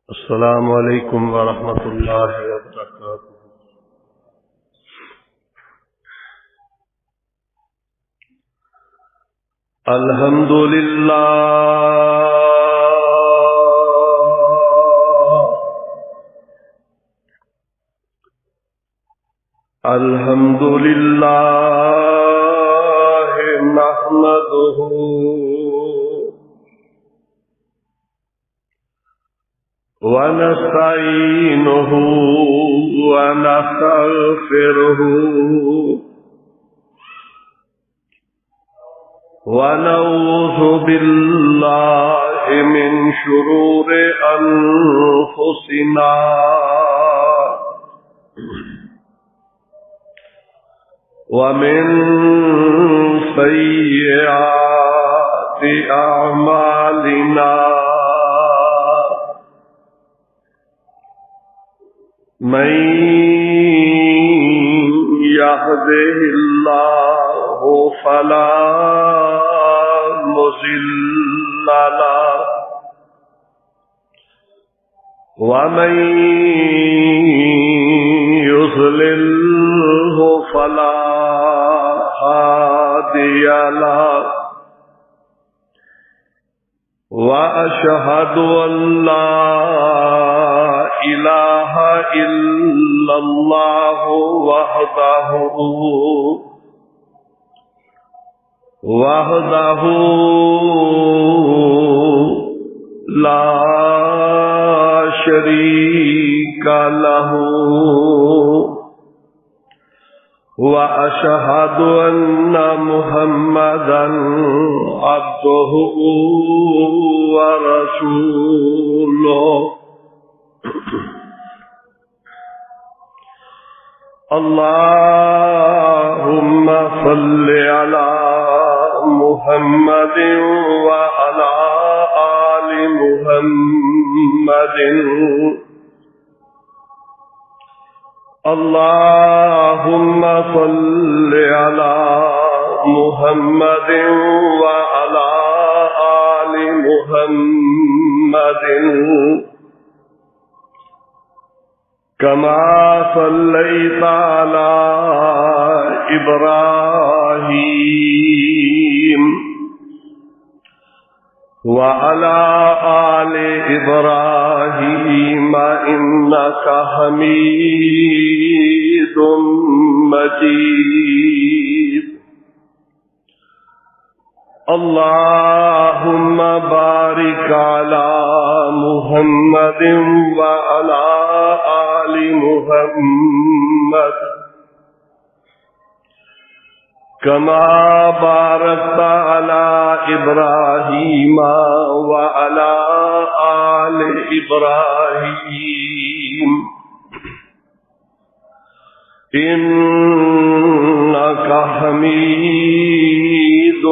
السلام علیکم ورحمۃ اللہ وبرکاتہ۔ الحمد للہ الحمد للہ نحمدہ ونستعینہ ونستغفرہ ونعوذ باللہ من شرور انفسنا ومن سیئات اعمالنا من يهده الله فلا مضل له ومن يضلله فلا هادي له وأشهد أن لا إله إلا الله وحده لا شريك له وأشهد أن محمدا عبده ورسوله اللهم صل على محمد وعلى آل محمد اللهم صل على محمد وعلى آل محمد كما صليت على إبراهيم وعلى آل إبراهيم إنك حميد مجيد اللهم بارك على محمد وعلى آل محمد كما باركت على إبراهيم وعلى آل إبراهيم إنك حميد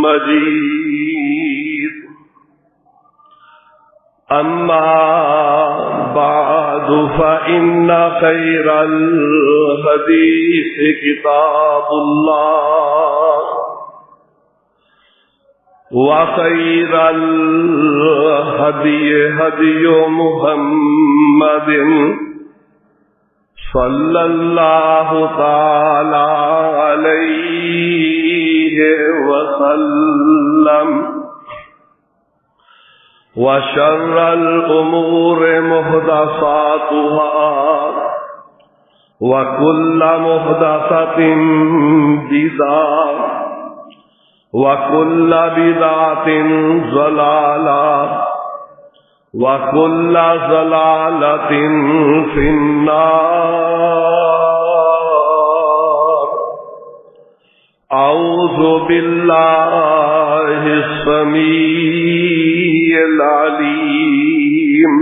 مجيد أما بعد فإن خير الحديث كتاب الله وخير الهدي هدي محمد صلى الله تعالى عليه وسلم وشر الأمور محدثاتها وكل محدثة بدعة وكل بدعة ضلالة وكل ضلالة في النار أعوذ بالله السميع العليم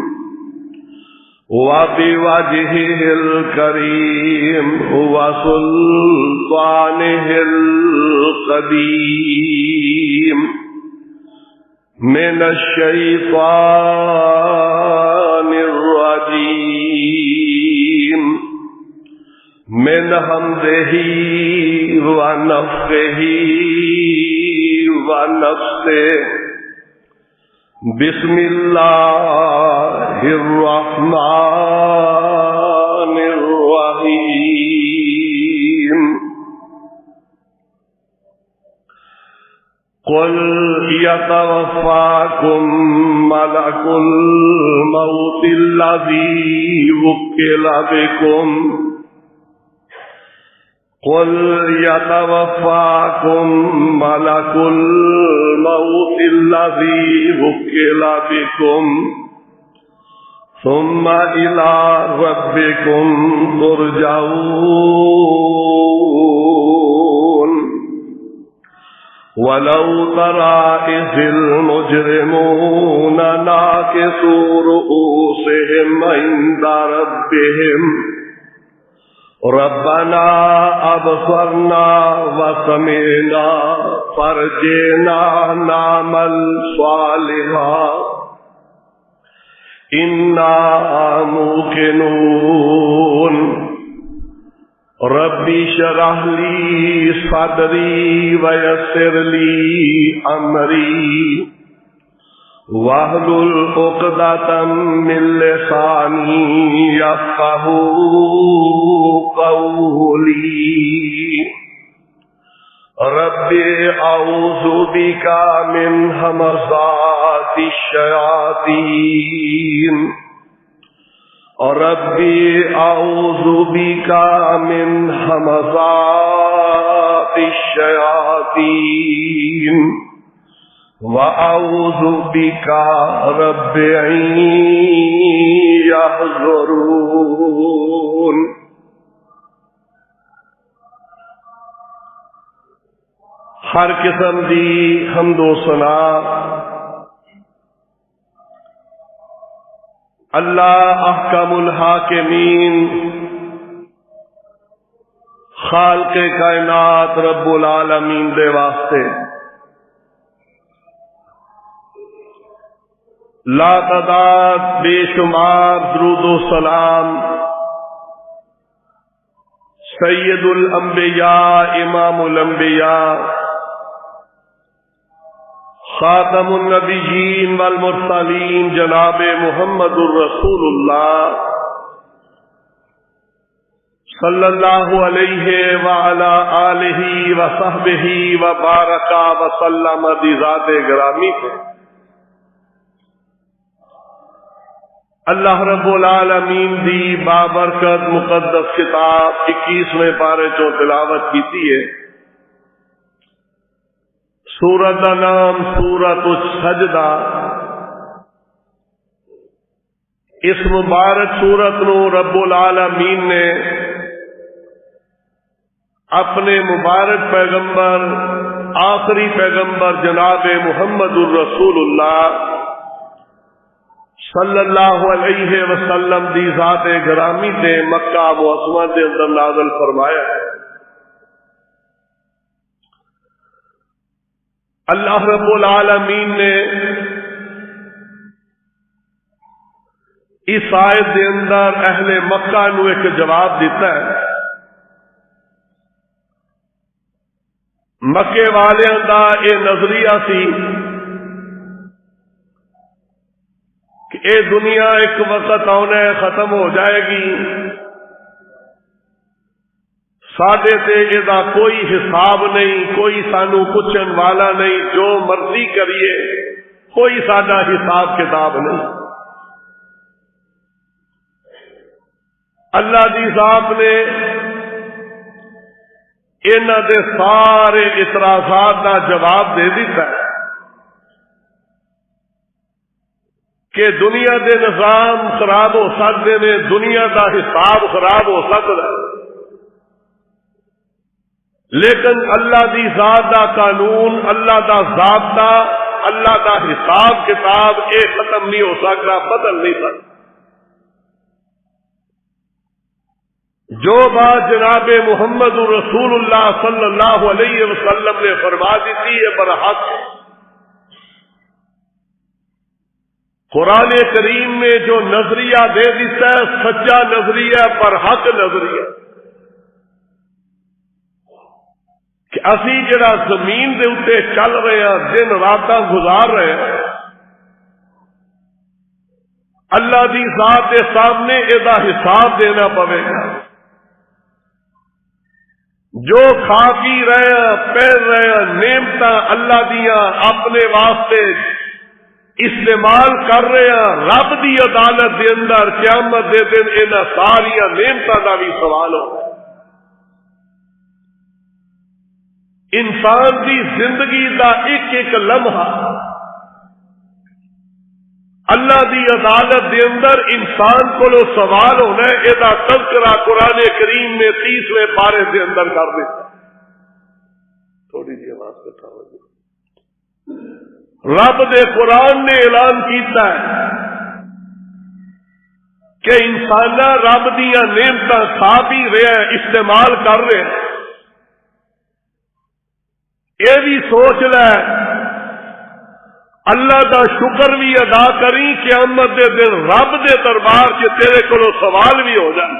وبوجهه الكريم وسلطانه القديم من الشيطان الرجيم من همزه ونفخه ونفثه بسم اللہ الرحمن الرحیم قل یتوفاکم ملک الموت الذی وکل بکم قل یتوفاکم ملک الموت الذی وکل بکم ثم الی ربکم ترجعون ولو تری اذ المجرمون ناکسوا رؤوسهم عند ربهم ربنا ابصرنا وسمعنا فارجعنا نعمل صالحا انا موقنون ربی اشرح لی صدری ویسر لی امری واحلل عقدۃ من لسانی یفقهوا قولی رب اعوذ بک من همزات الشیاطین رب اعوذ بک من همزات الشیاطین وَأَعُوذُ بِكَ رَبِّ أَن يَحْضُرُونِ ہر قسم دی حمد و ثنا اللہ احکم الحاکمین خالق کائنات رب العالمین دے واسطے لا تعداد بے شمار درود و سلام سید الانبیاء امام الانبیاء خاتم النبیین والمرسلین جناب محمد الرسول اللہ صلی اللہ علیہ وعلا آلہ وصحبہ وبارک وسلم دی ذات گرامی کو اللہ رب العالمین دی بابرکت مقدس کتاب 21ویں پارے چوں تلاوت کیتی ہے. سورت دا نام سورت السجدہ. اس مبارک سورت نو رب العالمین نے اپنے مبارک پیغمبر آخری پیغمبر جناب محمد الرسول اللہ صلی اللہ علیہ وسلم دی ذات گرامی تے مکہ معظمہ دے اندر نازل فرمایا ہے. اللہ رب العالمین نے اس آیت دے اندر اہل مکہ نو ایک جواب دیتا ہے. مکے والیاں دا اے نظریہ سی کہ اے دنیا ایک وقت آنا ہے ختم ہو جائے گی، ساڈے تے ادا کوئی حساب نہیں، کوئی سانو پوچھن والا نہیں، جو مرضی کریے کوئی ساڈا حساب کتاب نہیں. اللہ دی ذات نے انہاں دے سارے اعتراضات کا جواب دے دیتا ہے کہ دنیا دے نظام خراب ہو سکتے ہیں، دنیا دا حساب خراب ہو سکتا ہے، لیکن اللہ دی ذات دا قانون، اللہ دا ضابطہ، اللہ دا حساب کتاب اے ختم نہیں ہو سکتا، بدل نہیں سکتا. جو بات جناب محمد رسول اللہ صلی اللہ علیہ وسلم نے فرما دی تھی یہ برحق. قرآن کریم میں جو نظریہ دے دیتا ہے سچا نظریہ برحق نظریہ کہ اسی جڑا زمین دے اوتے چل رہے ہیں، دن راتاں گزار رہے ہیں، اللہ دی ذات کے سامنے یہ حساب دینا پوے گا. جو کھا پی رہے ہیں پہن رہے ہیں نعمت اللہ دیاں اپنے واسطے استعمال کر رہے ہیں، رب دی عدالت دے اندر قیامت دے دن انہاں ساری نعمتاں دا بھی سوال ہوگا. انسان دی زندگی دا ایک ایک لمحہ اللہ دی عدالت دے اندر انسان کو سوال ہونا ہے. یہ تذکرہ قرآن کریم میں 30ویں پارے دے اندر کر دیتا. تھوڑی جی آواز کٹھا ہو جائے. رب دے قرآن نے اعلان کیتا ہے کہ انسان رب دیا نعمتاں کھا بھی رہے ہیں، استعمال کر رہے ہیں. یہ بھی سوچ لے اللہ دا شکر بھی ادا کری، قیامت دے دن رب دے دربار سے تیرے کو سوال بھی ہو جائے.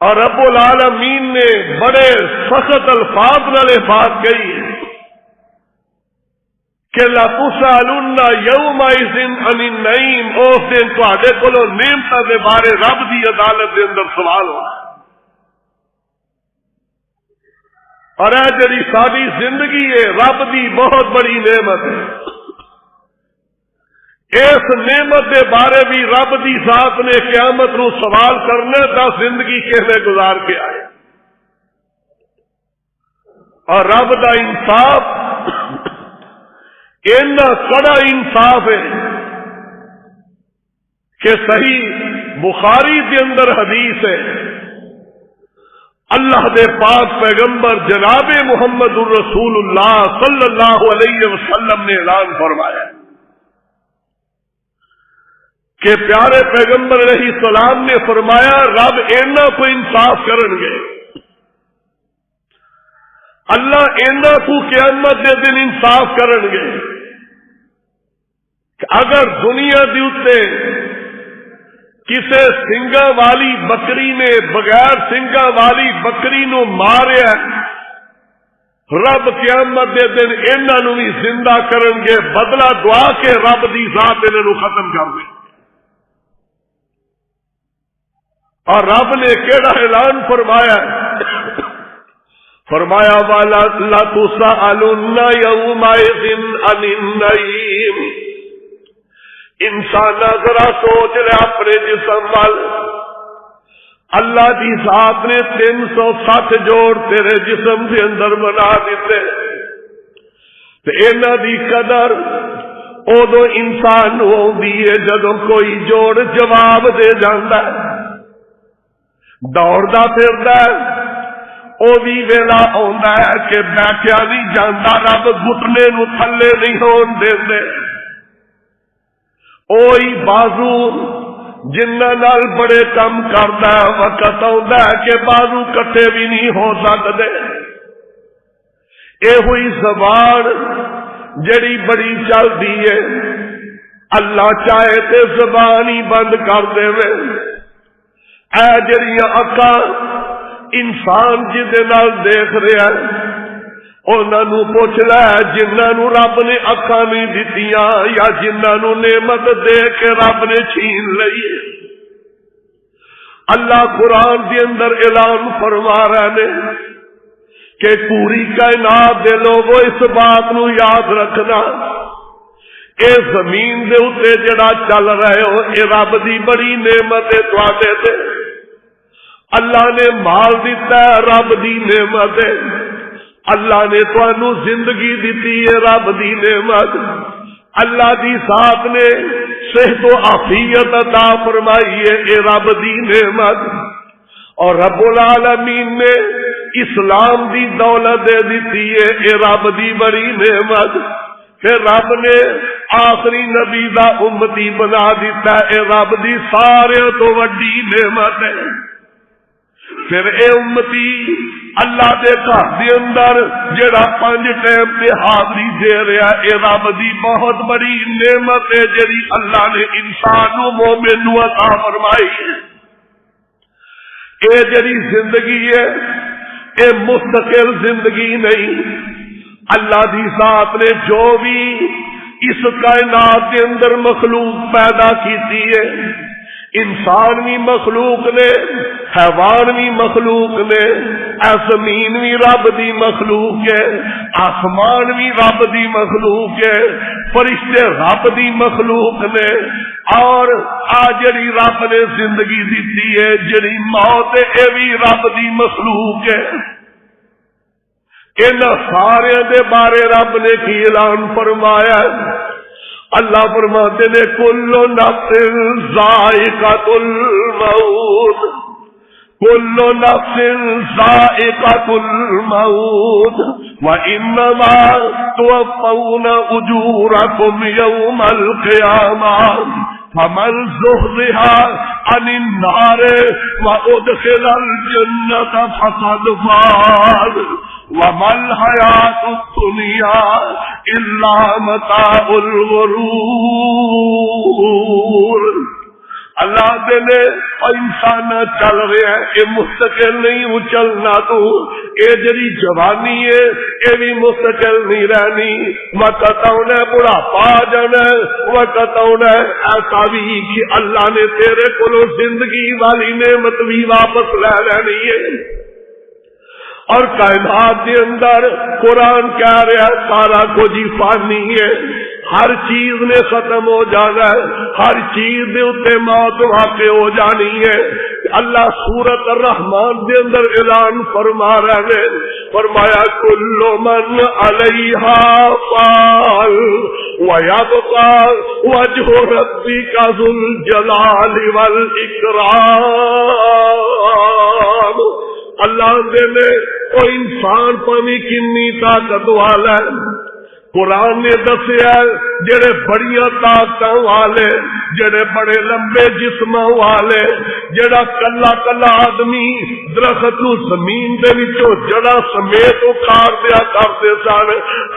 اور رب العالمین نے بڑے سخت الفاظ نال بات کہی کہ لَتُسْأَلُنَّ يَوْمَئِذٍ عَنِ النَّعِيمِ. اس دن تہاڈے کولوں نعمتاں دے بارے رب دی عدالت دے اندر سوال ہونا. اور اے جڑی ساری زندگی ہے رب دی بہت بڑی نعمت ہے. اس نعمت دے بارے بھی رب دی ذات نے قیامت نو سوال کرنا تا زندگی کیسے گزار کے آئے. اور رب دا انصاف اتنا کڑا انصاف ہے کہ صحیح بخاری کے اندر حدیث ہے، اللہ دے پاک پیغمبر جناب محمد الرسول اللہ صلی اللہ علیہ وسلم نے اعلان فرمایا کہ پیارے پیغمبر علیہ السلام نے فرمایا رب اینا کو انصاف کرن گے، اللہ اینا کو قیامت دے دن انصاف کرن گے کہ اگر دنیا دی اتے کسے سنگا والی بکری نے بغیر سنگا والی بکری نو ماریا، رب قیامت دے دن انہاں نو بھی زندہ کرن گے، بدلہ دعا کے رب دی ذات انہاں نو ختم کر دے. اور رب نے کیڑا اعلان فرمایا، فرمایا والا لا تسألن یومئذ عن النعیم. انسان ذرا سوچ لے اپنے جسم وال، اللہ دی ذات نے 360 جوڑ تیرے جسم کے اندر بنا دیتے، تے انہاں دی قدر ادو انسان ہوندی ہے جدوں کوئی جوڑ جواب دے جاندا ہے، دوڑدا پھردا ہے، او بھی ویلا آندا ہے کہ بیٹھیا نہیں جاندا، رب گھٹنے نو تھلے نہیں ہون دیندے. اوہی بازو جنہاں نال بڑے کم کردا ہے، وقت آندا ہے کہ بازو کٹھے بھی نہیں ہو سکدے. اے ہوئی زبان جڑی بڑی چلدی ہے، اللہ چاہے تے زبان ہی بند کر دے. اے جڑیاں اکھاں انسان جدے نال دیکھ رہا ہے انہاں نو پوچھ لے جنہاں نو رب نے اکھاں نہیں دتیاں یا جنہاں نو نعمت دے کے رب نے چھین لئی. اللہ قرآن کے اندر اعلان فرما رہے ہیں کہ پوری کائنات دے لوگوں اس بات نو یاد رکھنا، اے زمین دے اتے جڑا چل رہے ہو اے رب دی بڑی نعمت ہے تواڈے تے. اللہ نے مال دیتا ہے، رب دی نعمت ہے. اللہ نے تانوں زندگی دیتی ہے، رب دی نعمت. اللہ دی ذات نے صحت و عافیت عطا فرمائی ہے، اے رب دی نعمت. اور رب العالمین نے اسلام دی دولت دے دیتی ہے، اے رب دی بڑی نعمت. پھر رب نے آخری نبی دا امتی بنا دیتا ہے، اے رب دی سارے تو وڈی نعمت ہے. پھر اے امتی اللہ دے گھر دے اندر جڑا 5 ٹائم تے حاضری دے رہا، اے رب دی بہت بڑی نعمت ہے جڑی اللہ نے انسان و مومن نو عطا فرمائی. اے جڑی زندگی ہے اے مستقل زندگی نہیں. اللہ دی ذات نے جو بھی اس کائنات کے اندر مخلوق پیدا کیتی ہے، انسان بھی مخلوق نے، حیوان بھی مخلوق نے، زمین بھی رب دی مخلوق ہے، آسمان بھی رب دی مخلوق ہے، فرشتے رب دی مخلوق نے، اور جڑی رب نے زندگی دیتی ہے، جڑی موت ہے، یہ بھی رب دی مخلوق ہے۔ ان سارے دے بارے رب نے کی اعلان فرمایا؟ اللہ فرماتے نے کل نفس ذائقۃ الموت، کل نفس ذائقۃ الموت وانما توفون اجورکم یوم القیامہ فمن زحزح عن النار وادخل الجنة فقد فاز وما الحیاۃ الدنیا الا متاع الغرور۔ اللہ دے انسان چل رہا ہے، یہ مستقل نہیں چلنا، تو یہ جڑی جوانی ہے یہ بھی مستقل نہیں رہنی، وقت آنا بڑھاپا آ جانا، وقت آنا ایسا بھی کہ اللہ نے تیرے کو زندگی والی نعمت بھی واپس لے لینی ہے۔ اور کائنات کے اندر قرآن کہہ رہا ہے سارا کچھ ہی فانی ہے، ہر چیز نے ختم ہو جانا ہے، ہر چیز دے اوتے موت واقع ہو جانی ہے۔ اللہ سورۃ الرحمن دے اندر اعلان فرما رہے ہیں، فرمایا کل من علیہا فان ویبقى وجہ ربک ذو الجلال والاکرام۔ اللہ نے وہ انسان پانی کنی طاقت والا ہے، قرآن نے دسیا جڑے بڑیاں طاقت والے، جڑے بڑے لمبے جسم والے، جڑا کلا کلا آدمی درخت نو زمین دے وچوں جڑا سمیت اکھاڑ دیا کرتے سن،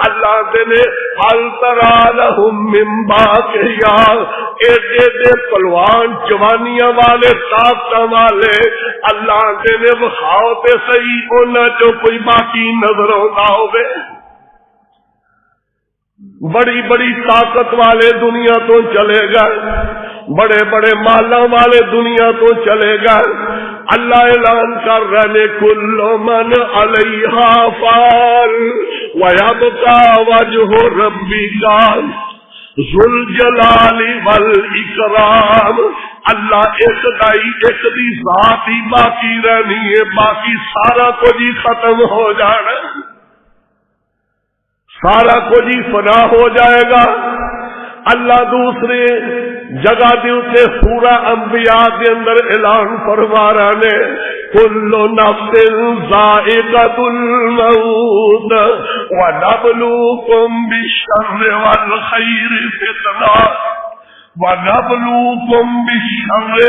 اللہ دے نے حل ترا لہم من باقیا، ایڈے پلوان جوانیاں والے طاقت والے، اللہ دے نے وکھاؤ تے صحیح انہاں چوں کوئی باقی نظر آوندا ہوے۔ بڑی بڑی طاقت والے دنیا تو چلے گئے، بڑے بڑے مالا والے دنیا تو چلے گئے۔ اللہ اعلان کر رہے کل من علیہا فان ویبقى وجہ ربک ذو الجلال والاکرام۔ اللہ ایک دائی ایک دی ذات ہی باقی رہنی ہے، باقی سارا کچھ ہی ختم ہو جانا، سارا کچھ ہی فنا ہو جائے گا۔ اللہ دوسرے جگہ دے اوتے سورہ انبیاء کے اندر اعلان فرما رہے نے کل نفس ذائقۃ الموت ونبلوکم بالشر والخیر فتنہ وَنَبْلُوكُمْ بِالشَّرِّ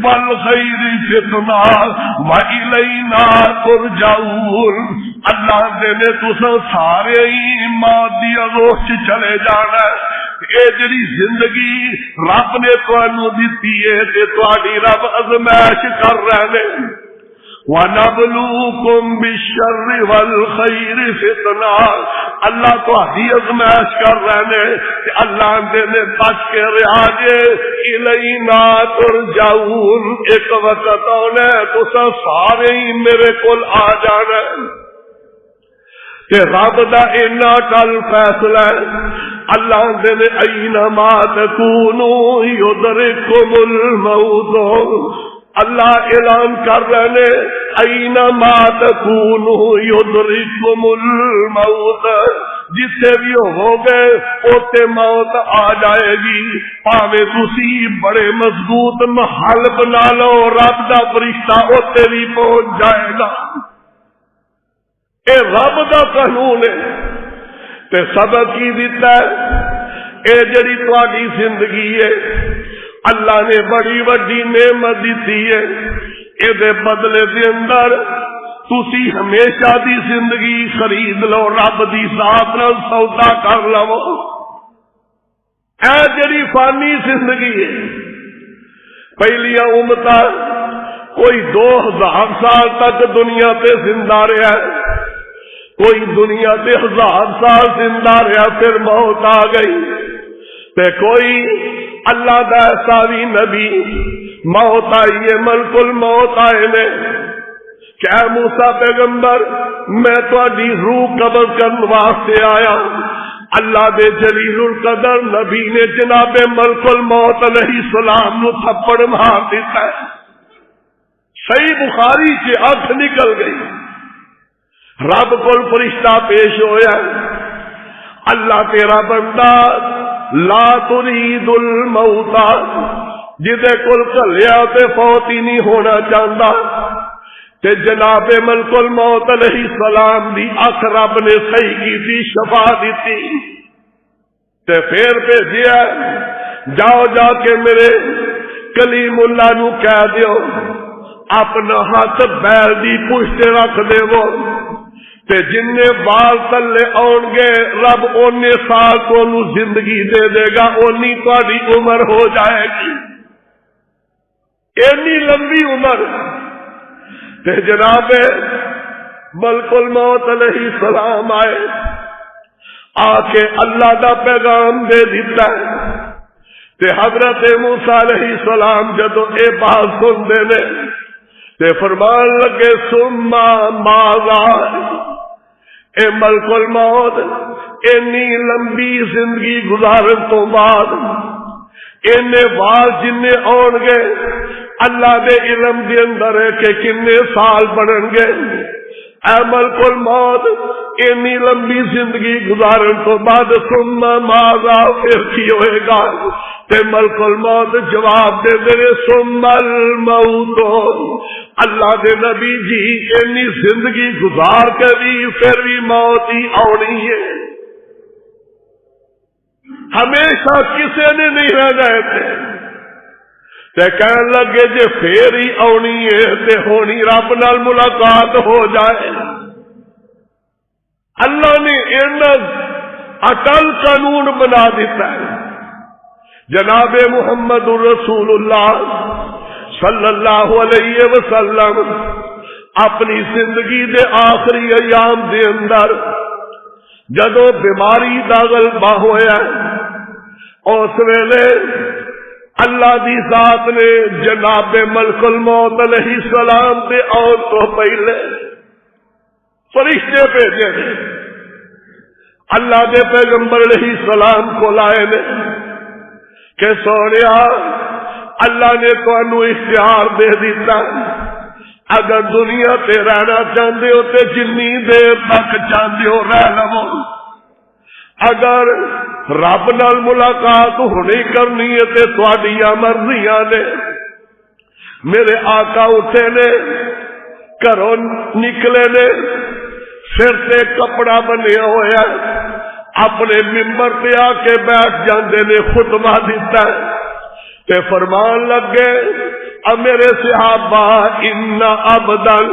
وَالْخَيْرِ فِتْنَةً وَإِلَيْنَا تُرْجَعُونَ۔ اللہ نے تساں سارے ہی موت دی آغوش چلے جانا ہے۔ اے جڑی زندگی رب نے تانوں دتی ہے تے تہاڈی رب ازمائش کر رہے ہیں۔ وَنَبْلُوكُمْ بِالشَّرِّ وَالْخَيْرِ فِتْنَةً، اللہ تو ہی ازمائش کر رہے ہیں کہ اللہ نے بچ کے رہا جے الینا ترجعون، ایک وقت آنا تو سارے ہی میرے کول آ جانا کہ رب دا اینا ٹل فیصلہ ہے۔ اللہ نے اینما تکونوا یدرککم الموت، اللہ اعلان کر رہے ہیں اینما تکونوا یدرککم الموت، جسے بھی ہو گئے اوتے موت آ جائے گی، پاویں تسی بڑے مضبوط محل بنا لو رب دا فرشتہ اوتے بھی پہنچ جائے گا۔ اے رب دا قانون ہے تے سبق کی دیتا ہے۔ اے جڑی تہاڈی زندگی ہے اللہ نے بڑی وڈی نعمت دیتی ہے، اے دے بدلے دے اندر تسی ہمیشہ دی زندگی خرید لو، رب دی ذات نال سودا کر لو۔ اے جڑی فانی زندگی ہے، پہلیاں امتاں کوئی 2000 سال تک دنیا تے زندہ رہا ہے، کوئی دنیا تے 1000 سال زندہ رہا، پھر موت آ گئی۔ تے کوئی اللہ دا ایسا بھی نبی موت آئی ہے، ملک الموت آئے نے کہ اے موسیٰ پیغمبر میں تہاڈی روح قبض کرن واسطے آیا۔ اللہ دے جلیل القدر نبی نے جناب ملک الموت علیہ السلام نو تھپڑ مار دیتا ہے۔ صحیح بخاری سے اکھ نکل گئی، رب کول فرشتہ پیش ہویا، اللہ تیرا بندہ لا ترید الموت جدے کول کلیا تے فوت ہی نہیں ہونا چاہتا، تے جناب ملک الموت علیہ السلام دی اکھ رب نے صحیح کی تھی، شفا دیتی، تے پھر بھیجیا جاؤ جا کے میرے کلیم اللہ نو کہہ دیو اپنا ہاتھ بیل دی پشت رکھ دے وہ تے جننے بال تلے آن گے رب اونے سال کو نو زندگی دے دے گا، اونی تہاڈی عمر ہو جائے گی، اینی لمبی عمر۔ تے جناب ملک الموت علیہ السلام آئے، آ کے اللہ دا پیغام دے دیتا ہے، تے حضرت موسیٰ علیہ السلام جدو اے بات سن دے نے تے فرمان لگے ثم ماذا، اے ملک الموت اینی لمبی زندگی گزارن تو بعد اینے وال جنے آن گے اللہ دے علم دے اندر ہے کہ کنے سال بڑھن گے، اے ملک الموت اینی لمبی زندگی گزارن تو بعد ثم ماذا پھر کی ہوئے گا، تے ملک الموت جواب دے دے ثم الموت، اللہ دے نبی جی اینی زندگی گزار کے بھی پھر بھی موت ہی آنی ہے، ہمیشہ کسے نے نہیں رہنا ہے، تے کہنے لگے جے پھر ہی آنی ہے تے ہونی رب نال ملاقات ہو جائے۔ اللہ نے اینا اٹل قانون بنا دیتا ہے، جناب محمد رسول اللہ صلی اللہ علیہ وسلم اپنی زندگی دے آخری ایام دے اندر جدو بیماری دا غلبہ ہویا اس ویلے اللہ دی ذات نے جناب ملک الموت علیہ السلام دے آن تو پہلے فرشتے بھیجے نے، اللہ دے پیغمبر علیہ السلام کو لائے نے کہ سونیا اللہ نے تانوں اختیار دے دیتا، اگر دنیا تے رہنا چاہتے ہو تے جنی دیر تک چاہتے ہو رہ لو، اگر رب نال ملاقات ہونی کرنی ہے تے تہاڈیاں مرضیاں نے۔ میرے آقا اٹھے نے، گھروں نکلے نے، سر تے کپڑا بنیا ہوا، اپنے ممبر پہ آ کے بیٹھ جاندے نے، خطبہ دیتا ہے تے فرمان لگے اب میرے صحابہ ان عبدن،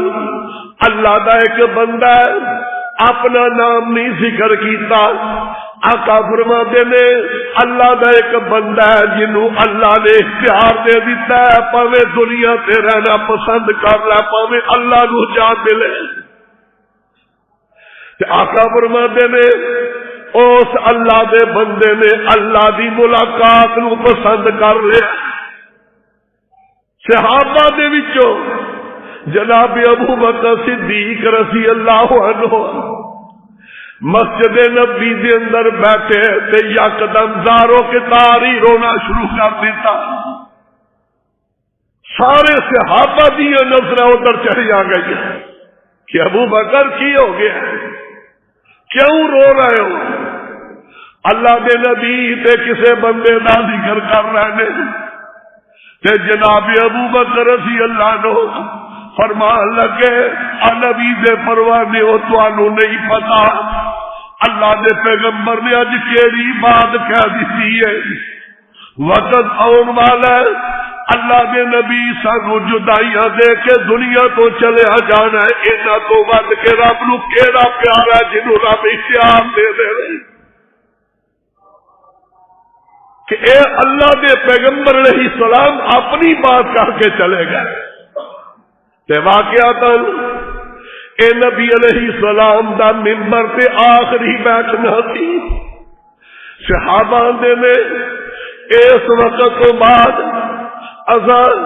اللہ دا ایک بندہ ہے، اپنا نام نہیں ذکر کیتا، آقا فرماتے نے اللہ دا ایک بندہ ہے جنہوں اللہ نے اختیار دے دیتا ہے، پاوے دنیا تے رہنا پسند کر لے، پاوے اللہ نو جان ملے۔ آقا فرماتے نے اس اللہ دے بندے نے اللہ دی ملاقات نو پسند کر لیا۔ صحابہ دے وچوں جناب ابو بکر صدیق رضی اللہ عنہ مسجد نبی دے اندر بیٹھے تے یکدم زاروں کے تاری رونا شروع کر دیتا، سارے صحابہ دی نظریں ادھر چڑھی آ گئی کہ ابو بکر کی ہو گیا، کیوں رو رہے ہو؟ اللہ دے نبی تے کسے بندے دا ذکر کر رہے ہیں تے جناب ابو بکر رضی اللہ عنہ فرمان لگے نبی دے پروانے ہو تانوں نہیں پتا اللہ دے پیغمبر نے اج کیڑی بات کہہ دیتی ہے، وقت آن والا اللہ دے نبی سانو جدائیاں دے کے دنیا تو چلے جانا ہے، انہاں تو ود کے رب نو کیڑا پیار ہے جنوں رب اختیار دے دے کہ اے اللہ دے پیغمبر علیہ السلام اپنی بات کر کے چلے گئے تے واقعاتاً اے نبی علیہ السلام دا منبر تے آخری بیٹھنا تھی، صحابہ دے نے اس وقت تو بعد اذان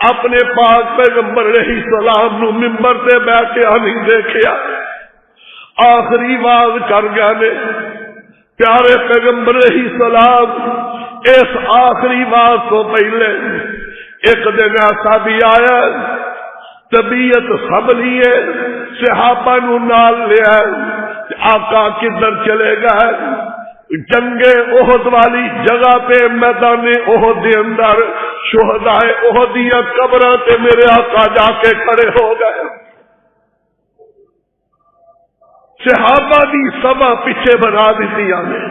اپنے پاک پیغمبر علیہ السلام نو ممبر تے بیٹھیا نہیں دیکھیا، آخری واز کر گیا نے پیارے پیغمبر علیہ السلام اس آخری واز تو پہلے ایک دن ایسا بھی آیا طبیعت سنبھلی ہے، صحابہ نو نال لیا، آقا کدھر چلے گئے؟ جنگ احد والی جگہ پہ میدان احد دے اندر شہدائے احد دیا قبراں تے میرے آقا جا کے کھڑے ہو گئے۔ صحابہ دی سبا پیچھے بنا دیتی نے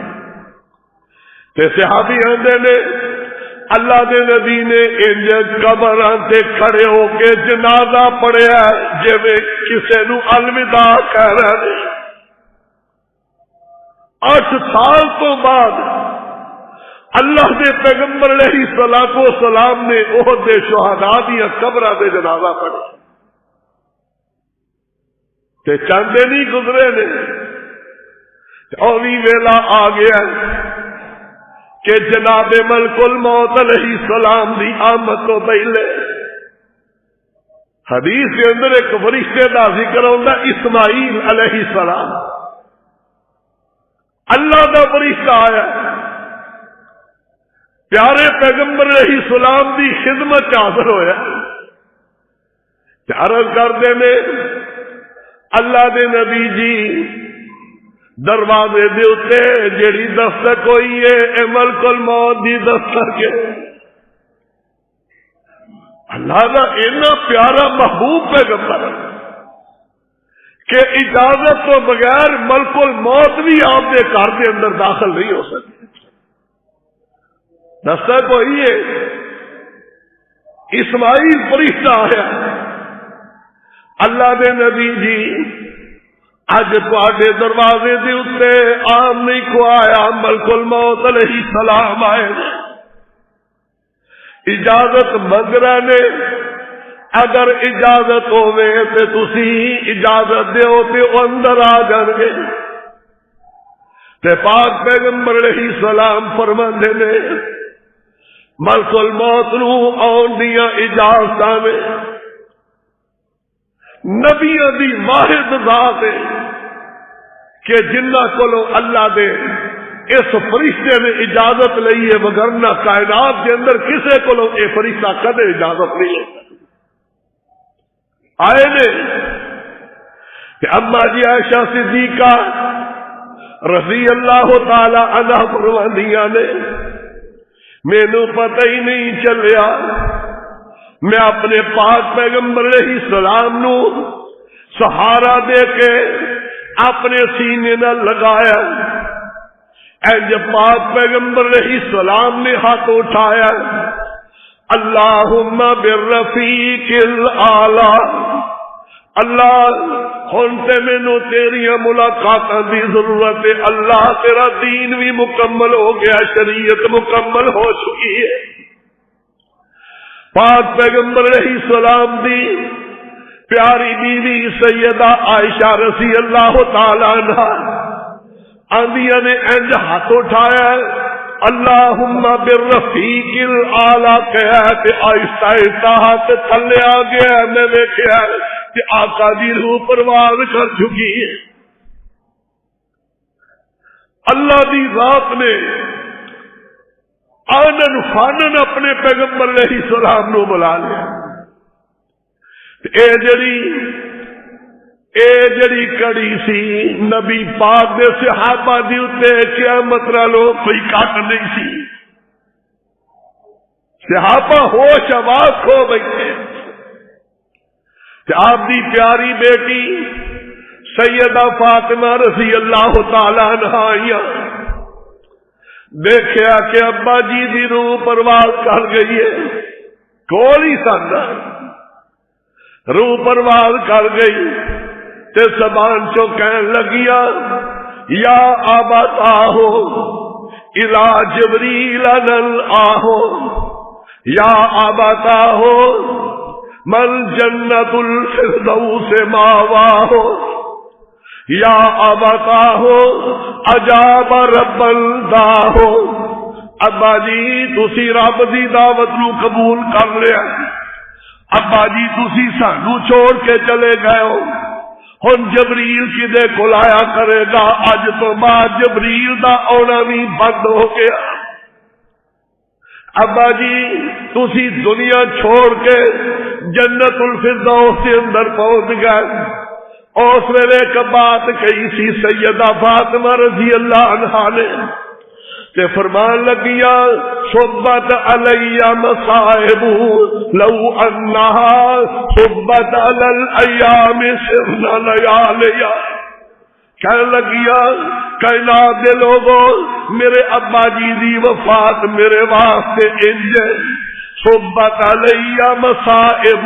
تے صحابی آندے نے اللہ دے نبی نے انج قبراں تے کھڑے ہو کے جنازہ پڑھیا جویں کسے نو الوداع کہہ رہے نے۔ 8 سال تو بعد اللہ دے پیغمبر علیہ الصلوۃ والسلام نے احد دے شہداء دیا قبراں تے جنازہ پڑھیا تے چاندے نہیں گزرے نے اور بھی ویلا آ گیا کہ جناب ملک الموت علیہ السلام دی آمد تو پہلے حدیث کے اندر ایک فرشتے دا ذکر ہوتا اسماعیل علیہ السلام، اللہ دا فرشتہ آیا پیارے پیغمبر علیہ السلام دی خدمت حاضر ہویا، عرض کرتے نے اللہ دے نبی جی دروازے دے اتے جیڑی دستک ہوئی ہے اے ملک الموت دی دستک ہے۔ اللہ دا اتنا پیارا محبوب پیغمبر کہ اجازت تو بغیر ملک الموت بھی آپ کے گھر کے اندر داخل نہیں ہو سکتی، دستک ہوئی ہے۔ اسماعیل فرشتہ آیا، اللہ دے نبی جی اج تواڈے دروازے دے اتے عام نہیں کو آیا، ملک الموت علیہ السلام آئے، اجازت منگ رہے نے، اگر اجازت ہوے تے تسی اجازت دیو تے او اندر آ جان گے۔ تے پاک پیغمبر علیہ السلام فرماندے نے ملک الموت نو آن دیاں اجازتاں نے نبیوں دی واحد ذات ہے کہ جنہ کولو اللہ دے اس فرشتے نے اجازت لئی ہے، وگرنہ کائنات کے اندر کسے کولو اے فرشتہ کدے اجازت نہیں ہے۔ آئے نے کہ اما جی عائشہ صدیقہ رضی اللہ تعالی عنہا فرماندیاں نے مینوں پتہ ہی نہیں چلیا، میں اپنے پاک پیغمبر علیہ السلام نو سہارا دے کے اپنے سینے نہ لگایا، انج پاک پیغمبر علیہ السلام نے ہاتھ اٹھایا، اللہم بالرفیق الاعلی، اللہ ہن تے مینوں تیریاں ملاقاتاں دی ضرورت ہے، اللہ تیرا دین بھی مکمل ہو گیا، شریعت مکمل ہو چکی ہے۔ پاک پیغمبر علیہ السلام دی پیاری بیوی سیدہ عائشہ رضی اللہ تعالی عنہا آندیاں نے انج ہاتھ اٹھایا، اللہم بالرفیق الاعلی کہا تے آہستہ آہستہ ہاتھ تھلے آ گیا، میں دیکھا کہ آقا دی روح پرواز کر چکی ہے۔ اللہ دی ذات نے آنن فانن اپنے پیغمبر علیہ السلام نو بلا لیا۔ اے جڑی کڑی سی نبی پاک دے صحابہ دی اتے قیامت نالوں کوئی کٹ نہیں سی، صحابہ ہوش آواز کھو بیٹھے، آپ دی پیاری بیٹی سیدہ فاطمہ رضی اللہ تعالی عنہا آئیاں، دیکھیا کہ ابا جی دی روح پرواز کر گئی ہے، کوئی سننا روح پرواز کر گئی تے زبان چو کہن لگیا، یا آبت آہو الا جبریل نل آہو، یا آبت آہو من جنت الفردوس ماواہو، یا ابتا ہو اجاب رب دا ہو، ابا جی تسی رب دی دعوت نو قبول کر لیا، ابا جی تسی سانو چھوڑ کے چلے گئے ہو، ہن جبریل کدے کول آیا کرے گا؟ اج تو بعد جبریل دا آنا بھی بند ہو گیا۔ ابا جی تسی دنیا چھوڑ کے جنت الفردوس کے اندر پہنچ گئے۔ اس ویلے ایک بات کہی سی سیدہ فاطمہ رضی اللہ عنہا نے، تے فرمان لگیاں صبت علی مصائب لو انہا صبت علی الایام سرنا لیالیا، کہنے لگیاں کائنات دے لوگوں میرے ابا جی دی وفات میرے واسطے انج صبت علی مصائب،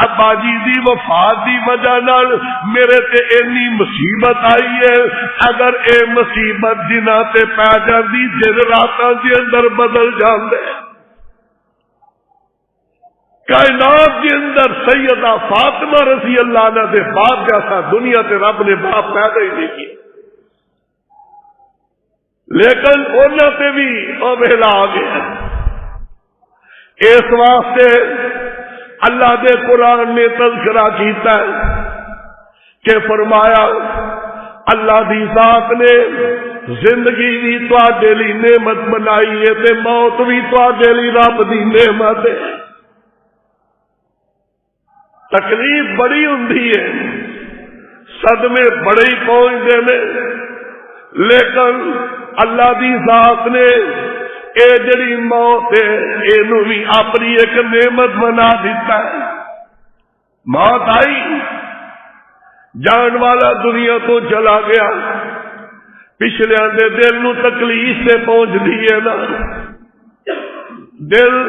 ابا جی دی وفات دی وجہ نال میرے تے اینی مصیبت آئی ہے، اگر اے مصیبت دناں تے پی جاندی دن راتاں دے اندر بدل جاندے۔ کائنات کے اندر سیدہ فاطمہ رضی اللہ عنہ دے باپ جیسا دنیا تے رب نے باپ پیدا ہی نہیں کیا، لیکن انہاں تے بھی اوہلا آ گیا۔ اس واسطے اللہ دے قرآن نے تذکرہ کیتا ہے کہ فرمایا اللہ دی ذات نے زندگی بھی تواڈے لئی نعمت بنائی ہے تے موت بھی تواڈے لئی رب دی نعمت ہے۔ تکلیف بڑی ہوندی ہے، صدمے بڑے ہی پہنچتے ہیں، لیکن اللہ دی ذات نے اے جڑی موت ہے اینو بھی اپنی ایک نعمت بنا دیتا ہے۔ موت آئی، جان والا دنیا تو چلا گیا، پچھلیاں دے دل نو تکلیف سے پہنچ دی ہے نا، دل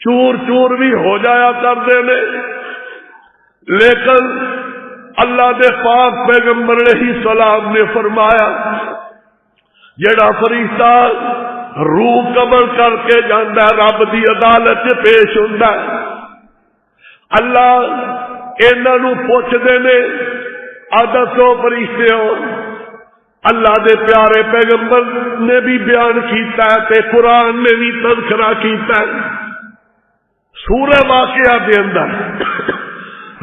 چور چور بھی ہو جایا کرتے نے، لیکن اللہ دے پاک پیغمبر علیہ السلام نے فرمایا جڑا فرشتہ روح قبض کر کے جاندہ ہے رب دی عدالت سے پیش ہوندا ہے، اللہ انہاں نو پوچھدے نے دسو فرشتیو، اللہ دے پیارے پیغمبر نے بھی بیان کیتا ہے تے قرآن نے بھی تذکرہ کیتا ہے، سورہ واقعہ دے اندر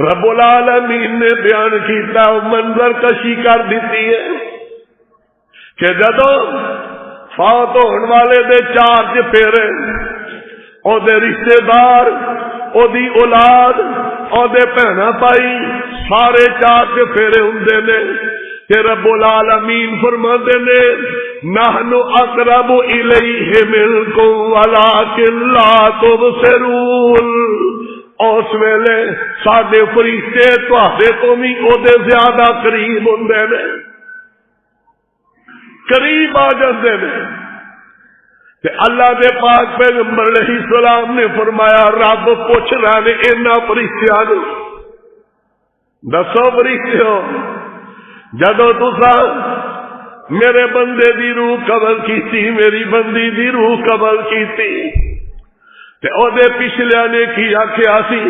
رب العالمین نے بیان کیتا ہے، منظر کشی کر دیتی ہے کہ جدو فوت ہونے والے دے چار چفیرے او دے رشتے دار او دی اولاد او دے بہنا بھائی سارے چار چفیرے ہوندے نے کہ رب العالمین فرماندے نے نحن اقرب الیہ منکم ولکن لا تبصرون، اس ویلے ساڈے فرشتے تواڈے تو بھی او دے زیادہ قریب ہوندے نے، قریب آ جاندے نے۔ تے اللہ دے پاک پیغمبر علیہ السلام نے فرمایا رب پوچھ رہے نے انہاں فرشتیاں نو، دسو فرشتیو جدو تساں میرے بندے دی روح قبض کیتی، میری بندی دی روح قبض کیتی تے او دے پچھلے نے کی آکھیا سی؟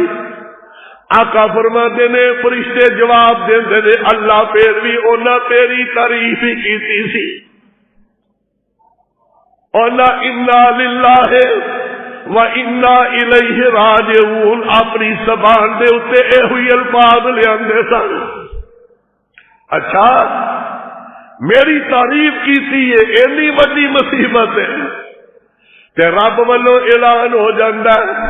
آقا فرماتے نے فرشتے جواب دیندے نے اللہ پھر بھی انہاں تیری تعریف ہی کیتی سی، انا للہ و انا الیہ راجعون اپنی زبان دے اوتے اے ہوئی الفاظ لیاندے سن۔ اچھا میری تعریف کیتی ہے، اینی وڈی مصیبت ہے تے رب والوں اعلان ہو جاندا ہے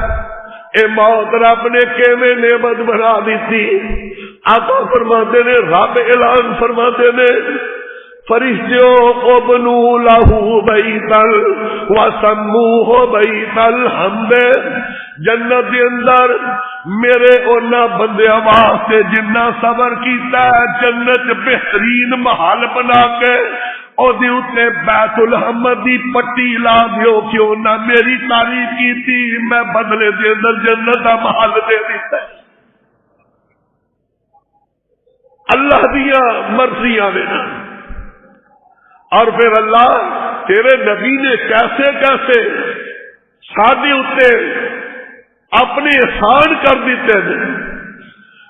اے موت رب نے کیویں نعمت بنا دیتی۔ آقا فرماتے نے رب اعلان فرماتے نے فرشتیو ابنو لہو بیتل وسموہ بیت الحمد، جنت دے اندر میرے اونا بندے واسطے جنہ صبر کیتا ہے جنت بہترین محل بنا کے او دی اتے بیت الحمد دی پٹی لا دیو کہ انہاں میری تعریف کیتی، میں بدلے دے اندر جنت دا محل دے دیتا ہے۔ اللہ دیاں مرضیاں نے، اور پھر اللہ تیرے نبی نے کیسے کیسے ساڈے اتے اپنے احسان کر دیتے ہیں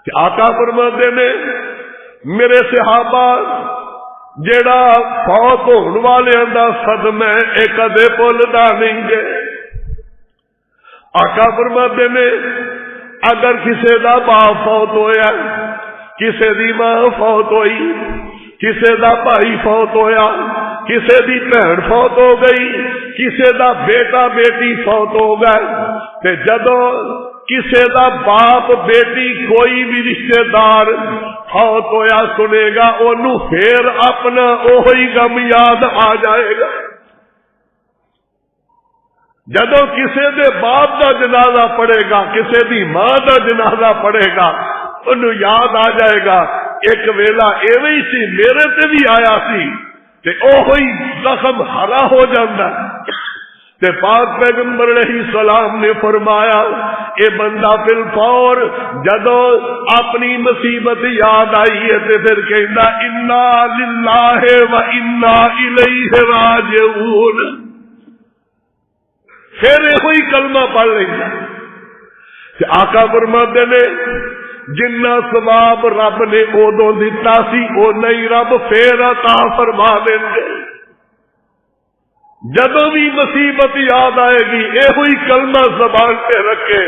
کہ آقا فرماتے نے میرے صحابہ جیڑا فوت ہون والے دا صدمہ اے کدے بھولدا نہیں گے۔ آقا فرماتے نے اگر کسے دا باپ فوت ہویا، کسے دی ماں فوت ہوئی، کسے دا بھائی فوت ہویا، کسے دی بہن فوت ہو گئی، کسے دا بیٹا بیٹی فوت ہو گئے، تے جدوں کسے دا باپ بیٹی کوئی بھی رشتہ دار فوت ہویا سنے گا، انہوں پھر اپنا اوہی غم یاد آ جائے گا۔ جدوں کسے دے باپ دا جنازہ پڑے گا، کسے دی ماں دا جنازہ پڑے گا، انہوں یاد آ جائے گا ایک ویلا ایویں ہی سی میرے تے بھی آیا سی، تے اوہی زخم ہرا ہو جاندہ۔ تے پاک پیغمبر علیہ السلام نے فرمایا اے بندہ بالفور جدوں اپنی مصیبت یاد آئی ہے تے پھر کہندا انا للہ و انا الیہ راجعون، پھر ہوئی کلمہ پڑھ لینا۔ آقا فرماتے نے جنہ ثواب رب نے ادوں دتا سی او نہیں رب پھر عطا فرما دیں گے۔ جدوں بھی مصیبت یاد آئے گی یہ ہوئی کلمہ زبان پہ رکھے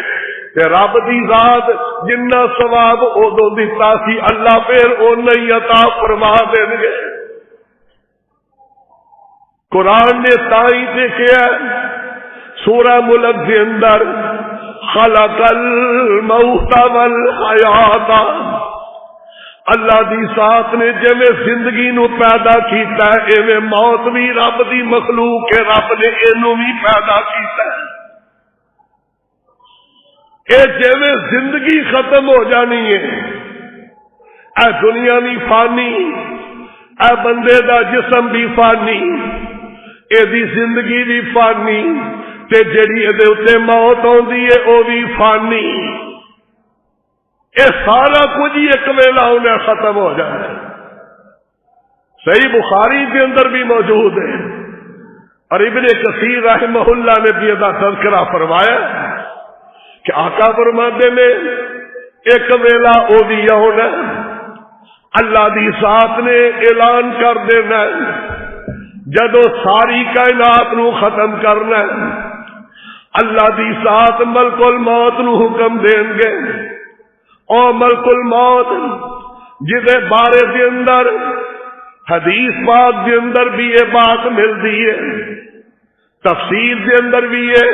تے رب دی ذات جنہ ثواب ادوں دتا سی اللہ پھر او نہیں عطا فرما دیں گے۔ قرآن نے تائیں دیکھا سورہ ملک کے اندر خلق الموت والحیات، اللہ دی ذات نے جویں زندگی نو پیدا کیتا ہے ایویں موت بھی رب دی مخلوق ہے، رب نے اینو بھی پیدا کیتا ہے۔ اے جویں زندگی ختم ہو جانی ہے، اے دنیا بھی فانی، اے بندے دا جسم بھی فانی، اے دی زندگی بھی فانی، تے جڑی دے اتے موت ہوندی ہے او بھی فانی، اے سارا کچھ ایک ویلا انہیں ختم ہو جائے۔ صحیح بخاری کے اندر بھی موجود ہے، اور ابن کثیر رحمہ اللہ نے بھی ادا تذکرہ فرمایا کہ آقا فرماتے نے ایک ویلا او بھی ہونا، اللہ دی ذات نے اعلان کر دینا جدو ساری کائنات نو ختم کرنا، اللہ دی ذات ملک الموت نو حکم دیں گے، او ملک الموت جدے بارے دے اندر حدیث پاک دے اندر بھی یہ بات ملتی ہے، تفسیر دے اندر بھی ہے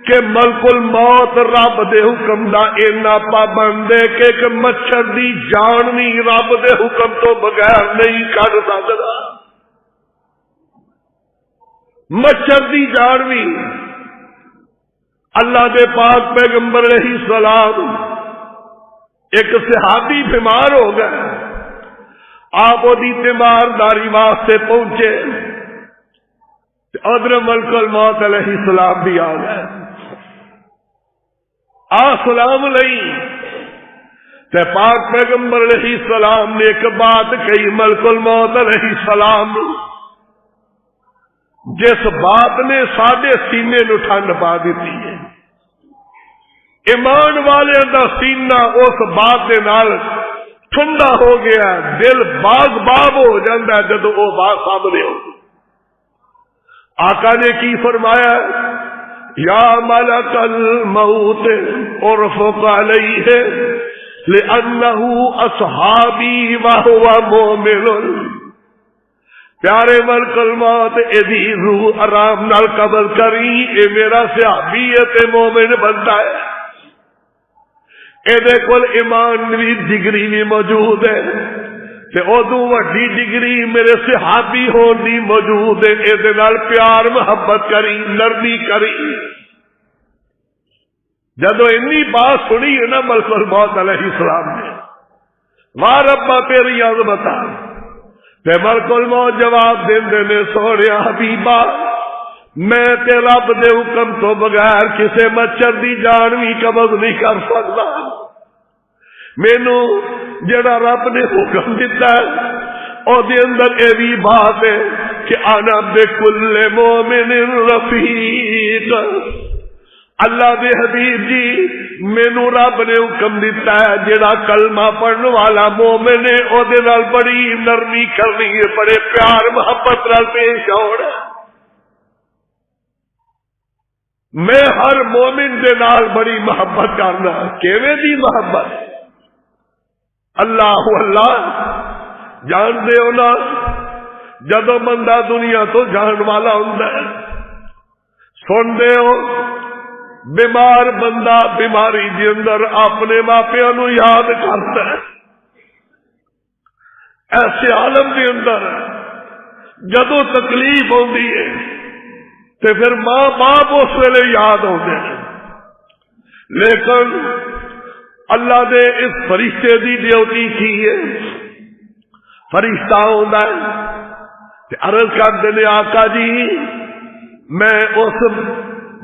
کہ ملک الموت رب دے حکم دا اینا پابند ہے کہ ایک مچھر دی جان بھی رب دے حکم تو بغیر نہیں کر سکتا، مچھر دی جان بھی۔ اللہ دے پاک پیغمبر علیہ السلام ایک صحابی بیمار ہو گئے، آپ دی تیمارداری واسطے پہنچے، ادھر ملک الموت علیہ السلام بھی آ گئے، سلام علیہ تے پاک پیغمبر علیہ السلام نے ایک بات کہی ملک الموت علیہ السلام، جس بات نے ساڈے سینے نو ٹھنڈ پا دیتی ہے، ایمان والے دا سینہ اس بات دے نال ٹھنڈا ہو گیا، دل باغ باب ہو جاتا ہے جب وہ بات سامنے ہو۔ آقا نے کی فرمایا یا ملک الموت ارفق علیہ لأنہ اصحابی وہو مومن، پیارے ملک الموت ایدی روح آرام نال قبل کری، اے میرا صحابی تے مومن بنتا ہے، ایدے کول ایمان بھی ڈگری بھی موجود ہے، تے ادو وڈی ڈگری میرے صحابی ہون دی موجود ہے، ایدے نال پیار محبت کری، نرمی کری۔ جدو انی بات سنی ہے نا ملک الموت علیہ السلام نے، واہ ربا تیری عظمت، تے ملک الموت جواب دیندے نے سونے حبیبا میں تے رب دے حکم تو بغیر کسے مچھر دی جان بھی قبض نہیں کر سکتا، مینو جڑا رب نے حکم دیتا ہے او دے اندر اے بھی بات ہے کہ انا بکل مومن رفیق، اللہ دے حبیب جی مینوں رب نے حکم دیتا ہے جڑا کلمہ پڑھن والا مومن ہے او دے نال بڑی نرمی کرنی ہے، بڑے پیار محبت نال پیش آنا۔ میں ہر مومن دے نال بڑی محبت کرنا۔ کیویں دی محبت؟ اللہ اللہ جان دے ہو نا، جدو بندہ دنیا تو جان والا ہوندا ہے، سن دے ہو بیمار بندہ بیماری دے اندر اپنے ماپیاں نو یاد کرتا ہے، ایسے عالم دے اندر جدو تکلیف ہوندی ہے تے پھر ماں باپ اس ویلے یاد ہوتے ہیں، لیکن اللہ دے اس فرشتے دی ڈیوٹی کی ہے، فرشتہ ہوندا ہے تے عرض کرتے نے آقا جی میں اس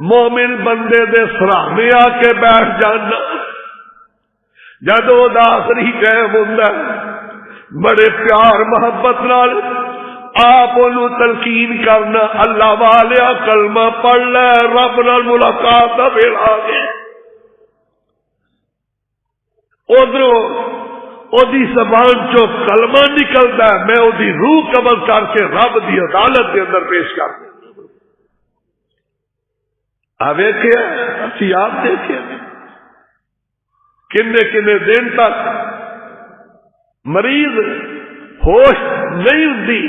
مومن بندے دے سراہنے آ کے بیٹھ جانا، جدو دا آخری ٹائم ہوندا ہے بڑے پیار محبت نال آپ انہوں تلقین کرنا، اللہ والیا کلمہ پڑھ لے، رب نال ملاقات دا ویلا آ گیا۔ ادھروں اودی زبان چو کلمہ نکلتا ہے، میں اودی روح قبض کر کے رب دی عدالت کے اندر پیش کر دوں۔ ویکھیا اسی آپ دیکھے کنے کنے دن تک مریض ہوش نہیں ہوتی،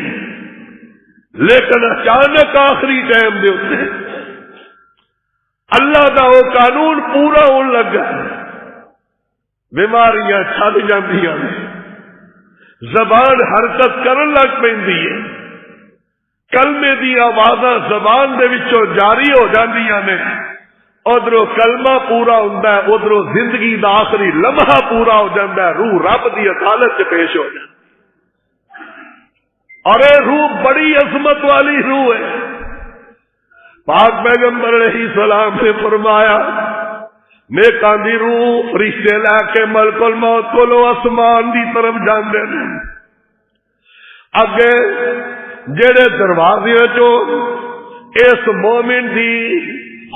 لیکن اچانک آخری ٹائم دے ہوتے اللہ دا وہ قانون پورا ہون لگا، بیماریاں چھڈ جاندیاں نے، زبان حرکت کرن لگ پیندی ہے، کلمے دی آوازاں زبان دے وچوں جاری ہو جاندیاں نے، ادھروں کلمہ پورا ہوندا ہے، ادھروں زندگی دا آخری لمحہ پورا ہو جاندا ہے، روح رب دی عدالت چ پیش ہو جاندی۔ اور یہ روح بڑی عظمت والی روح ہے۔ پاک پیغمبر علیہ السلام نے فرمایا نیکاں دی روح فرشتے لے کے ملک الموت کولو آسمان دی طرف جاندے نے، اگے جڑے دروازے چو اس مومن دی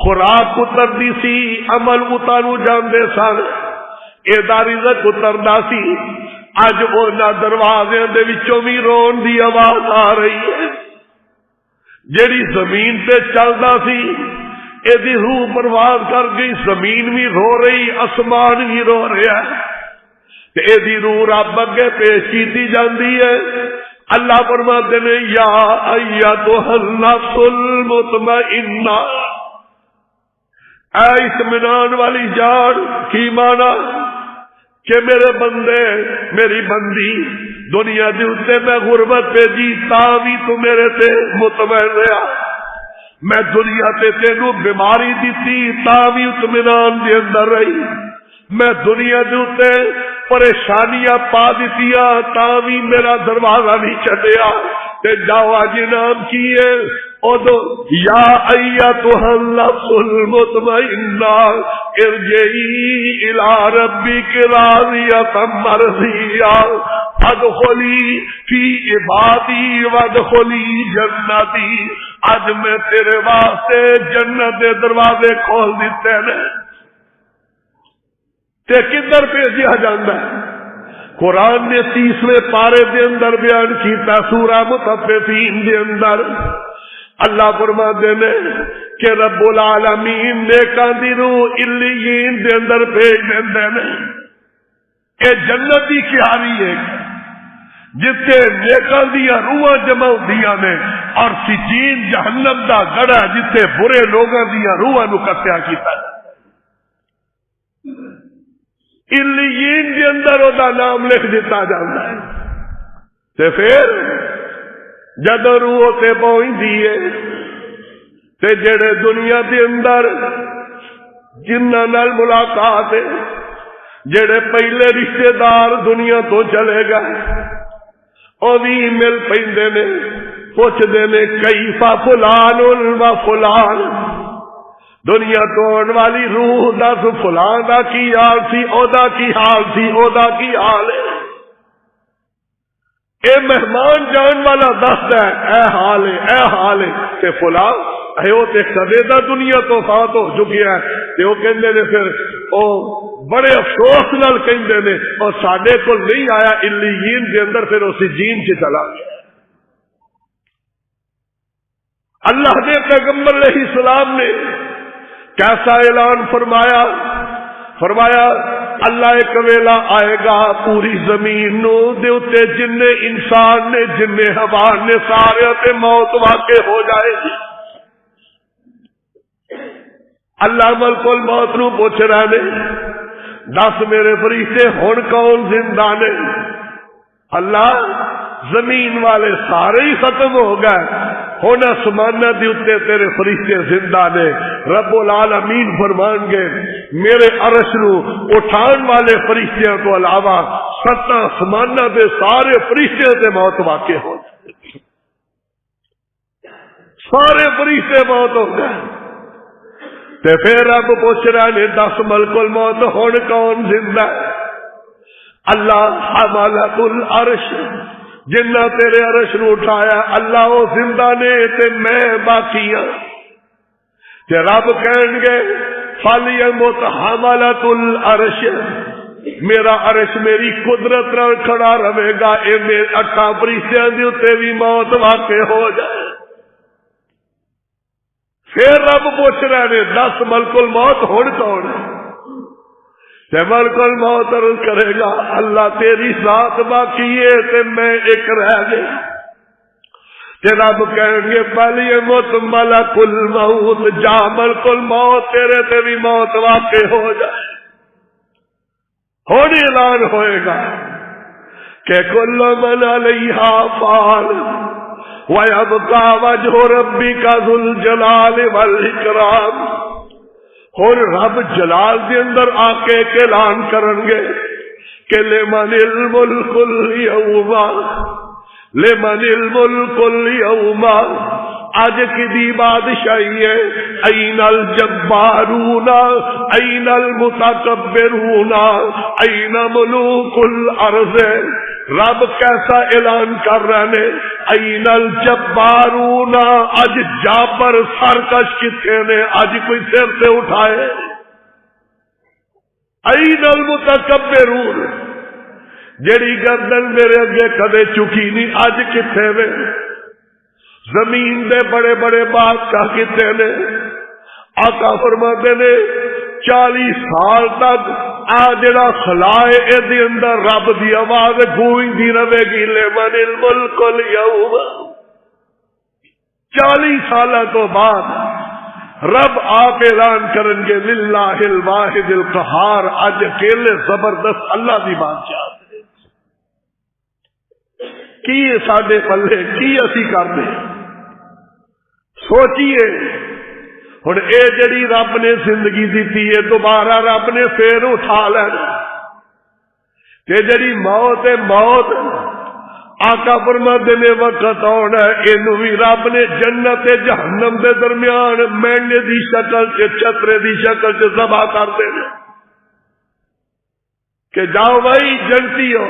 خوراک اتردی سی، عمل اتارو جاندے سن، ایدا رزق اتردا سی، اج انہاں دروازے دے وچوں بھی رون دی آواز آ رہی ہے۔ جیڑی زمین تے چلدا سی ایدی روح برباد کر گئی، زمین بھی رو رہی، آسمان بھی رو رہا ہے، تے ایدی روح رب اگے پیش کیتی جاندی ہے۔ اللہ فرماتے ہیں یا ایتھا النفس المطمئنہ، اے اطمینان والی جان، کی مانا کہ میرے بندے میری بندی دنیا دے اوتے میں غربت بھیجی تا بھی تو میرے تے مطمئن رہا، میں دنیا تے تینوں بیماری دیتی تا بھی اطمینان دے اندر رہی، میں دنیا دے اوتے پریشانیاں پا دیتیاں تا بھی میرا دروازہ نہیں چھڈیا، تے جاؤ اج نام کیے ادو یا ایتھا النفس المطمئنہ ارجعی الی ربک راضیۃ مرضیہ ادخلی فی عبادی وادخلی جنتی، اج میں تیرے واسطے جنت دے دروازے کھول دیتے نے۔ تے کدھر بھیجیا جاندہ ہے؟ قرآن نے 30ویں پارے دے اندر بیان کیتا، سورہ مطففین دے اندر اللہ فرماتے نے کہ رب العالمین نیکاں دی روح علیین دے اندر بھیج دیندے نے۔ اے جنت دی کیاری ہے جتے نیکاں دیاں روحاں جمع ہوندیاں نے، اور سجین جہنم دا گڑھا جتے برے لوگاں دیاں روحاں نو کٹیا کیتا ہے۔ علیین دے اندر او دا نام لکھ دیتا جاندا ہے، تے پھر جد روح تے پہنچدی ہے تے جڑے دنیا دے اندر جنہاں نال ملاقات ہے، جڑے پہلے رشتہ دار دنیا تو چلے گئے او بھی مل پیندے نے، پوچھدے نے کیفا فلان و فلان، دنیا تو آن والی روح دس فلان دا کی حال سی، او دا کی حال سی، او دا کی حال ہے۔ اے مہمان جان والا دستا ہے اے حال ہے، اے حال ہے، تے فلان وہ تے کدے دا دنیا تو فوت ہو چکی ہے تے وہ کہندے نے پھر او بڑے افسوس نال کہندے نے اور ساڈے کول نہیں آیا علیین دے اندر، پھر اسی جین چ چلا گیا۔ اللہ نے پیغمبر علیہ السلام نے کیسا اعلان فرمایا؟ فرمایا اللہ ایک ویلا آئے گا پوری زمین نو دے اتے جن انسان نے جن حیوان نے سارے تے موت واقع ہو جائے گی۔ اللہ ملک الموت نو پوچھ رہے نے دس میرے فرشتے ہن کون زندہ نے؟ اللہ زمین والے سارے ہی ختم ہو گئے، ہن آسمان دی اتے تیرے فرشتے زندہ نے۔ رب العالمین فرمان گے میرے عرش نو اٹھان والے فرشتیاں تو علاوہ 7 آسمان دے سارے فرشتے تے موت واقع ہو جائے، سارے فرشتے موت ہو گئے۔ تے پھر رب پوچھ رہے نے دس ملک الموت ہن کون زندہ ہے؟ اللہ حملۃ العرش جنہ تیرے عرش نو اٹھایا اللہ وہ زندہ نے تے میں باقی ہاں۔ تے رب کہیں گے فلیمت حملۃ العرش، میرا عرش میری قدرت نال کھڑا رہے گا، اے میرے 8 فرشتیاں دے اوتے بھی موت واقع ہو جائے۔ پھر رب پوچھ رہے نے 10 ملک الموت ہن کون ہے؟ تے ملک الموت عرض کرے گا اللہ تیری ذات باقی ہے تے میں ایک رہ گیا۔ تے رب کہیں گے پہلی موت ملک الموت، جا ملک الموت تیرے تے بھی موت واقع ہو جائے۔ ہن اعلان ہوئے گا کہ کل من علیہا فان وَيَبْقَى وَجْهُ رَبِّكَ ذُو الْجَلَالِ وَالْإِكْرَامِ۔ اور رب جلال دے اندر آ کے اعلان کرن گے کہ لمن الملک اليوم، لمن الملک اليوم، آج کی دی بادشاہی ہے، این الجبارون این المتکبرون این ملوک الارض۔ رب کیسا اعلان کر رہے ہیں این الجبارون، اج جابر سرکش کتنے نے؟ اج کوئی سر سے اٹھائے؟ این المتکبرون، جیڑی گردن میرے اگے کدے چکی نہیں اج کتنے وے؟ زمین دے بڑے بڑے بادشاہ کتنے نے؟ آقا فرماتے نے 40 سال تک آ جڑا خلائے اے دے اندر رب دی آواز گونجدی رہے گی لمن الملک اليوم۔ 40 سال تو بعد رب آپ اعلان کریں گے للہ الواحد القہار، اج اکیلے زبردست اللہ دی بادشاہ کی ساڈے پلے کی اسی کرنے۔ سوچیے ہن اے جڑی رب نے زندگی دیتی ہے دوبارہ رب نے پھر اٹھا لینا، تے جڑی موت ہے موت آقا فرماتے نے وقت آنا اینو بھی رب نے جنت جہنم دے درمیان مینڈے دی شکل سے چترے دی شکل سے ذبح کر دینا کہ جاؤ بھائی جنتی ہو،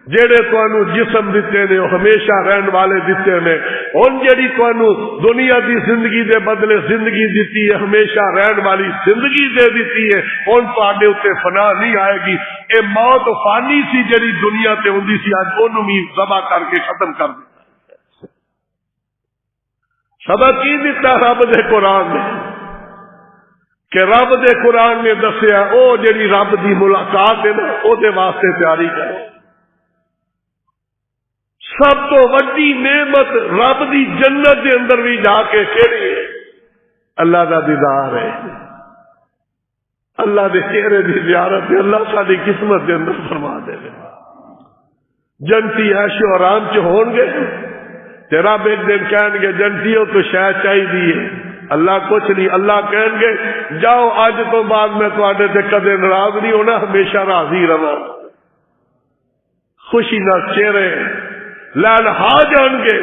جیڑے تانوں جسم دیتے نے ہمیشہ رہن والے دیتے نے، ان جیڑی تانوں دنیا دی زندگی دے بدلے زندگی دیتی ہے ہمیشہ رہن والی زندگی دے دیتی ہے، ان تواڈے اوتے فنا نہیں آئے گی۔ اے موت فانی سی جیڑی دنیا تے ہوندی سی اج اونوں بھی ذبح کر کے ختم کر دتا۔ سبق کی دیتا رب دے قرآن نے کہ رب دے قرآن نے دسیا او جیڑی رب دی ملاقات ہے نا او دے واسطے تیاری کرو۔ سب تو وڈی نعمت رب دی جنت دے اندر بھی جا کے کیڑی ہے؟ اللہ دا دیدار ہے، اللہ دے چہرے دی زیارت ہے۔ اللہ ساری قسمت دے اندر فرما دے گا جنتی عیش و آرام چ ہون گے تے رب ایک دن کہیں گے جنتیوں کو شے چاہیے، اللہ کچھ نہیں، اللہ کہیں گے جاؤ اج تو بعد میں تواڈے تے کدے ناراض نہیں ہونا، ہمیشہ راضی رہاں۔ خوشی نال چہرے لہلہا جان گے،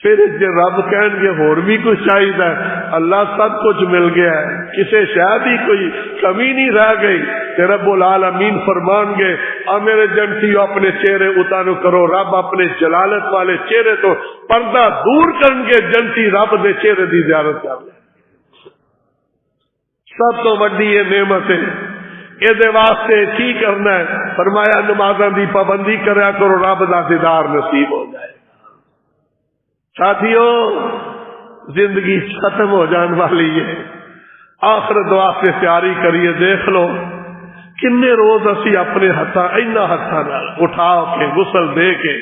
پھر جے رب کہن گے ہور بھی کچھ چاہیے، اللہ سب کچھ مل گیا ہے، کسی شاید ہی کوئی کمی نہیں رہ گئی، کہ رب العالمین فرمان گے اور میرے جنتیوں اپنے چہرے اتارو کرو، رب اپنے جلالت والے چہرے تو پردہ دور کرن گے، جنتی رب دے چہرے دی زیارت کر لیں۔ سب تو وڈی یہ نعمت ہے، یہ واسطے کی کرنا ہے؟ فرمایا نمازاں دی پابندی کریا کرو، رب دا دیدار نصیب ہو جائے۔ ساتھیوں زندگی ختم ہو جان والی ہے، آخر دعا سے تیاری کریے۔ دیکھ لو کنے روز اسی اپنے ہاتھاں اٹھا کے غسل دے کے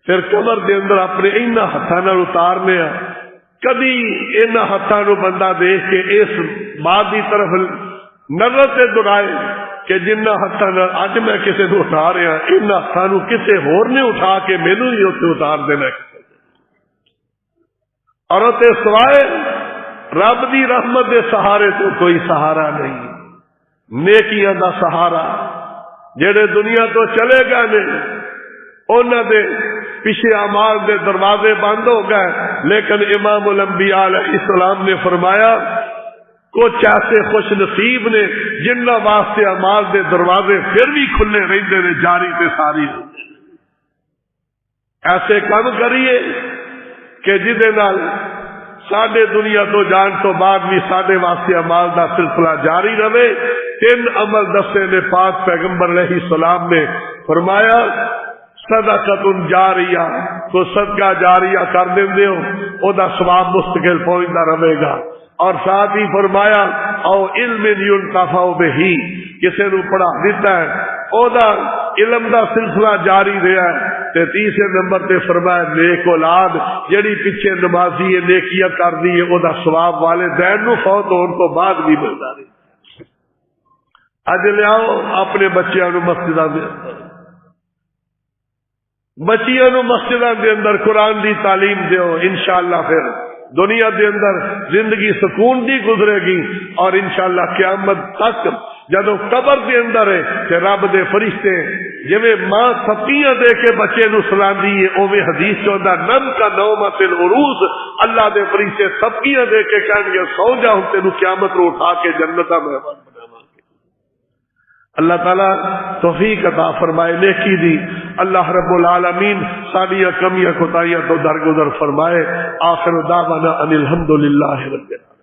پھر قبر دے اندر اپنے ہاتھاں اتارنے، کدی ان ہاتھاں نو بندہ دیکھ کے اس بات کی طرف نظر سے دہرائے کہ جنہ ہاتھاں اج میں کسی کو اٹھا رہا، ان ہاتھاں نو کسی ہور نے اٹھا کے مینوں ہی اتنے اتار دینا۔ اور تے سوائے رب دی رحمت دے سہارے تو کوئی سہارا نہیں، نیکیاں دا سہارا۔ جڑے دنیا تو چلے گئے نے انہاں دے پیچھے اعمال دے دروازے بند ہو گئے، لیکن امام الانبیاء علیہ السلام نے فرمایا کچھ ایسے خوش نصیب نے جنہاں واسطے اعمال دے دروازے پھر بھی کھلے رہندے نے، جاری تے ساری۔ ایسے کام کریے کہ جدے نال ساڈے دنیا تو جان تو بعد بھی ساڈے واسطے اعمال دا سلسلہ جاری رہے۔ 3 عمل دسے نے پاک پیغمبر علیہ السلام نے، فرمایا صدقۃ جاریہ، تو صدقہ جاریہ کر دیندے ہو او دا ثواب مستقل پہنچتا رہے گا، اور ساتھ ہی فرمایا او علم ينتفع به، کسی نو پڑھا دیتا ہے او دا علم دا سلسلہ جاری رہا ہے۔ تے تیسرے نمبر تے فرمایا نیک اولاد جڑی پیچھے نمازی ہے، نیکیاں کر دی ہے، او دا ثواب والدین نو فوت ہون تو بعد بھی ملتا رہے۔ اج لیاؤ اپنے بچیاں نو مسجداں دے اندر، بچیاں نو مسجداں دے اندر قرآن دی تعلیم دیو، انشاءاللہ پھر دنیا دے اندر زندگی سکون دی گزرے گی، اور انشاءاللہ قیامت تک جدو قبر دے اندر ہے کہ رب دے فرشتے جویں ماں تھپیاں دے کے بچے نو سلاندی ہے، اوویں حدیث چوندا نم کا نومت العروس، اللہ دے فرشتے تھپیاں دے کے کہن گے سو جا، ہن تینو قیامت رو اٹھا کے جنت دا مہمان بناواں گے۔ اللہ تعالی توفیق عطا فرمائے نیکی دی، اللہ رب العالمین ساڈیاں کمیاں کوتاہیاں تو درگزر فرمائے۔ آخر دعوانا ان الحمدللہ رب العالمین۔